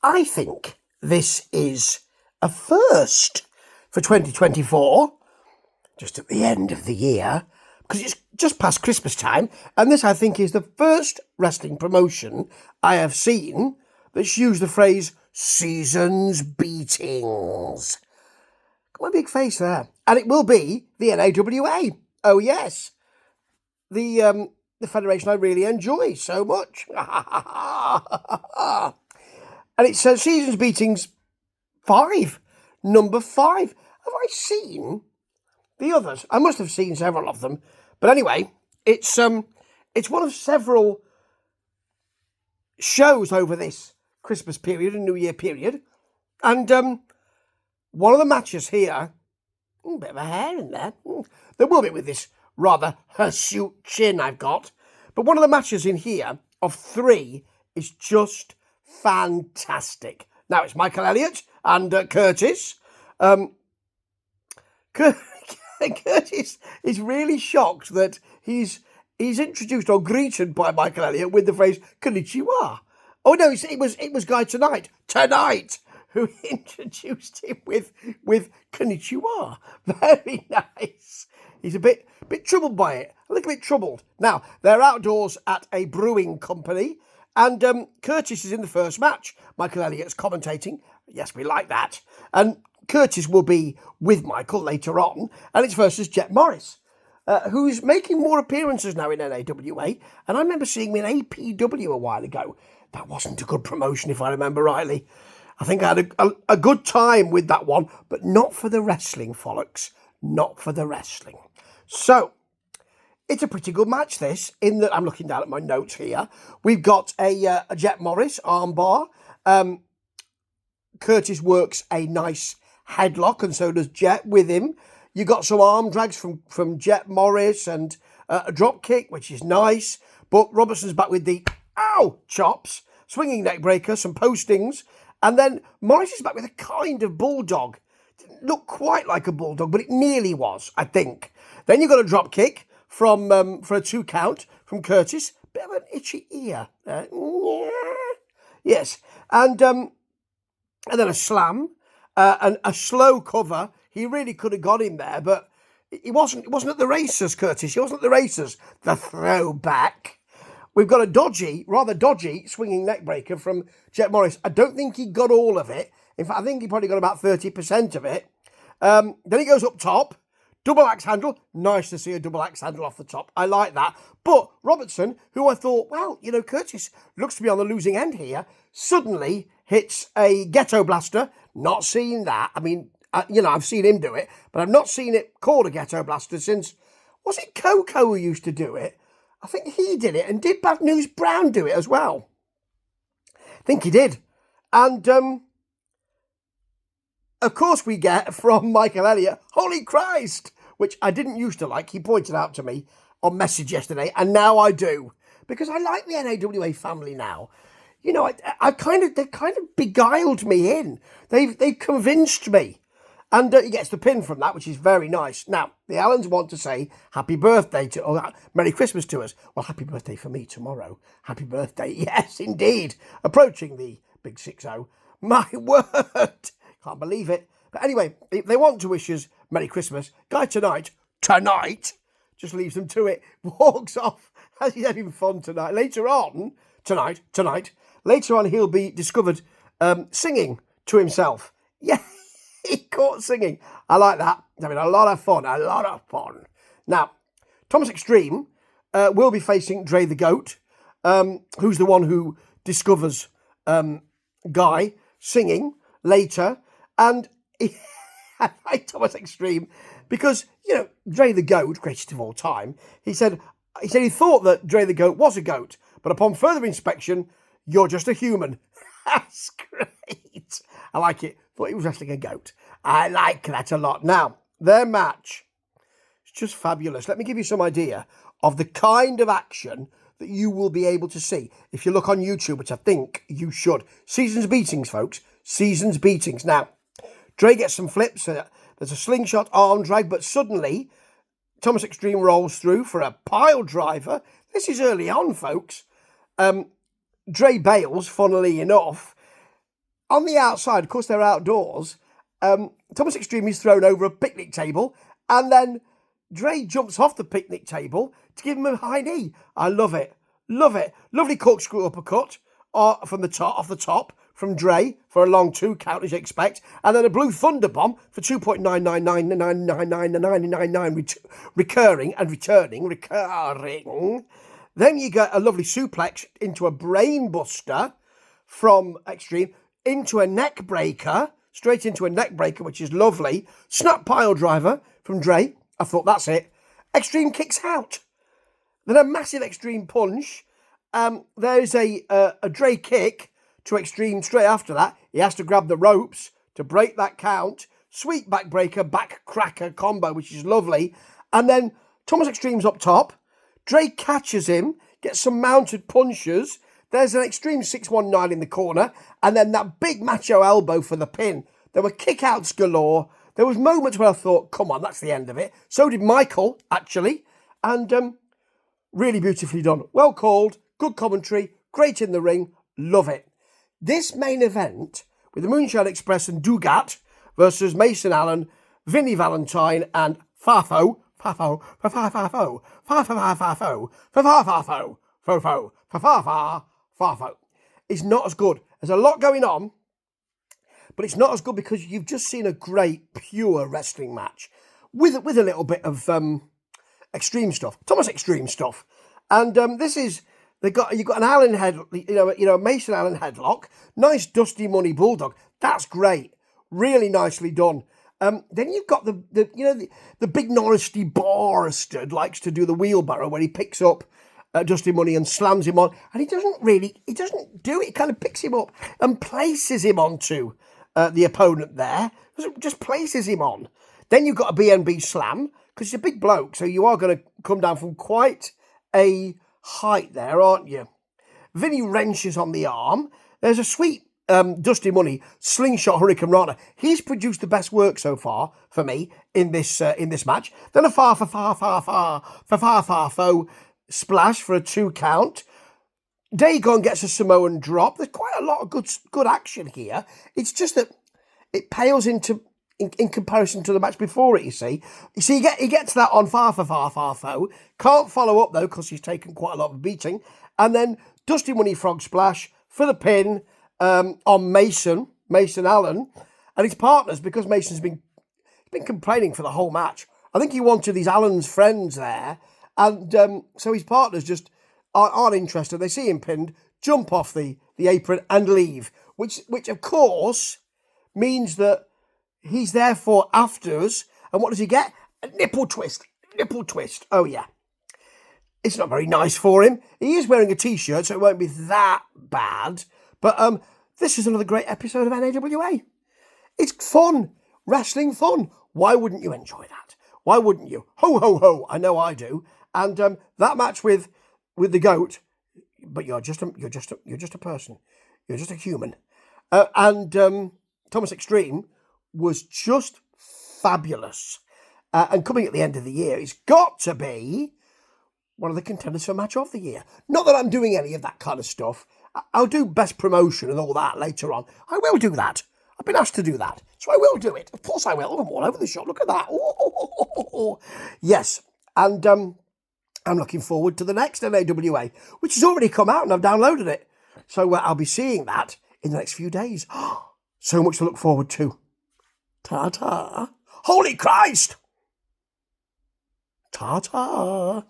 I think this is a first for 2024, just at the end of the year, because it's just past Christmas time, and this, I think, is the first wrestling promotion I have seen that's used the phrase seasons beatings. Got my big face there. And it will be the NAWA. Oh, yes. The federation I really enjoy so much. And it says seasons beatings 5, number 5. Have I seen the others? I must have seen several of them. But anyway, it's one of several shows over this Christmas period and New Year period. And one of the matches here, a bit of a hair in there. There will be with this rather hirsute chin I've got. But one of the matches in here of 3 is just fantastic. Now it's Michael Elliott and Curtis. Curtis is really shocked that he's introduced or greeted by Michael Elliott with the phrase "Konnichiwa." Oh no, it was Guy Tonight who introduced him with "Konnichiwa." Very nice. He's a bit troubled by it, a little bit troubled. Now they're outdoors at a brewing company, and Curtis is in the first match. Michael Elliott's commentating. Yes, we like that. And Curtis will be with Michael later on, and it's versus Jet Morris, who's making more appearances now in NAWA, and I remember seeing him in APW a while ago. That wasn't a good promotion, if I remember rightly. I think I had a good time with that one, but not for the wrestling, Follocks. Not for the wrestling. So, it's a pretty good match, this, in that I'm looking down at my notes here. We've got a Jet Morris armbar. Curtis works a nice headlock, and so does Jet with him. You got some arm drags from Jet Morris and a drop kick, which is nice. But Robertson's back with the chops, swinging neck breaker, some postings, and then Morris is back with a kind of bulldog. Didn't look quite like a bulldog, but it nearly was, I think. Then you got a drop kick from for a 2 count from Curtis. Bit of an itchy ear. Yes, and then a slam. And a slow cover. He really could have got him there, but it wasn't at the races, Curtis. He wasn't at the races. The throwback. We've got a rather dodgy swinging neck breaker from Jet Morris. I don't think he got all of it. In fact, I think he probably got about 30% of it. Then he goes up top. Double axe handle. Nice to see a double axe handle off the top. I like that. But Robertson, who I thought, well, Curtis looks to be on the losing end here, suddenly hits a ghetto blaster. Not seen that. I mean, I've seen him do it, but I've not seen it called a ghetto blaster since, was it Coco who used to do it? I think he did it, and did Bad News Brown do it as well? I think he did. And, of course we get from Michael Elliott, Holy Christ, which I didn't used to like. He pointed out to me on message yesterday, and now I do, because I like the NAWA family now. They've kind of beguiled me in. They've convinced me. And he gets the pin from that, which is very nice. Now, the Allens want to say happy birthday Merry Christmas to us. Well, happy birthday for me tomorrow. Happy birthday. Yes, indeed. Approaching the big 6-0. My word. Can't believe it. But anyway, if they want to wish us Merry Christmas, Guy tonight, just leaves them to it. Walks off. Has he having fun tonight? Later on, later on, he'll be discovered singing to himself. Yeah, he caught singing. I like that. I mean, a lot of fun. Now, Thomas Extreme will be facing Dre the Goat, who's the one who discovers Guy singing later. And I like Thomas Extreme because, Dre the Goat, greatest of all time, he said he thought that Dre the Goat was a goat, but upon further inspection, you're just a human. That's great. I like it. Thought he was wrestling a goat. I like that a lot. Now, their match is just fabulous. Let me give you some idea of the kind of action that you will be able to see if you look on YouTube, which I think you should. Seasons beatings, folks. Seasons beatings. Now, Dre gets some flips. There's a slingshot arm drag, but suddenly Thomas Extreme rolls through for a pile driver. This is early on, folks. Dre bails, funnily enough. on the outside, of course they're outdoors, Thomas Extreme is thrown over a picnic table, and then Dre jumps off the picnic table to give him a high knee. I love it. Love it. Lovely corkscrew uppercut from the top, off the top, from Dre for a long 2 count, as you expect. And then a blue thunder bomb for 2.999999999 recurring and returning. Then you get a lovely suplex into a brain buster from Extreme, into a neck breaker, straight into a neck breaker, which is lovely. Snap pile driver from Dre. I thought, that's it. Extreme kicks out. Then a massive Extreme punch. There's a Dre kick to Extreme straight after that. He has to grab the ropes to break that count. Sweet backbreaker, back cracker combo, which is lovely. And then Thomas Extreme's up top. Dre catches him, gets some mounted punches. There's an Extreme 619 in the corner. And then that big macho elbow for the pin. There were kickouts galore. There was moments where I thought, come on, that's the end of it. So did Michael, actually. And really beautifully done. Well called, good commentary, great in the ring, love it. This main event with the Moonshine Express and Dugat versus Mason Allen, Vinnie Valentine and Fafo is not as good. There's a lot going on, but it's not as good because you've just seen a great, pure wrestling match with a little bit of Extreme stuff, Thomas Extreme stuff. And this is, you've got an Allen head, a Mason Allen headlock, nice Dusty Money Bulldog. That's great, really nicely done. Then you've got the big nasty bastard likes to do the wheelbarrow where he picks up Dusty Money and slams him on, and he doesn't do it. He kind of picks him up and places him onto the opponent there. Just places him on. Then you've got a BNB slam because he's a big bloke, so you are going to come down from quite a height there, aren't you? Vinny wrenches on the arm. There's a sweet Dusty Money slingshot Hurricane Rana. He's produced the best work so far for me in this match. Then a far splash for a 2 count. Dagon gets a Samoan drop. There's quite a lot of good action here. It's just that it pales in comparison to the match before it, you see. He gets that on Farfo. Can't follow up, though, because he's taken quite a lot of beating. And then Dusty Money Frog Splash for the pin on Mason Allen, and his partners, because Mason's been complaining for the whole match. I think he wanted these Allen's friends there, and so his partners just aren't interested. They see him pinned, jump off the apron and leave, which of course means that he's therefore after us. And what does he get? A nipple twist. Oh yeah. It's not very nice for him. He is wearing a t-shirt, so it won't be that bad. But this is another great episode of NAWA. It's fun. Wrestling fun. Why wouldn't you enjoy that? Why wouldn't you? Ho, ho, ho. I know I do. And that match with the goat, but you're just a person. You're just a human. And Thomas Extreme was just fabulous. And coming at the end of the year, it's got to be one of the contenders for match of the year. Not that I'm doing any of that kind of stuff. I'll do best promotion and all that later on. I will do that. I've been asked to do that. So I will do it. Of course I will. I'm all over the shop. Look at that. Ooh. Yes. And I'm looking forward to the next NAWA, which has already come out and I've downloaded it. So I'll be seeing that in the next few days. So much to look forward to. Ta-ta. Holy Christ! Ta-ta.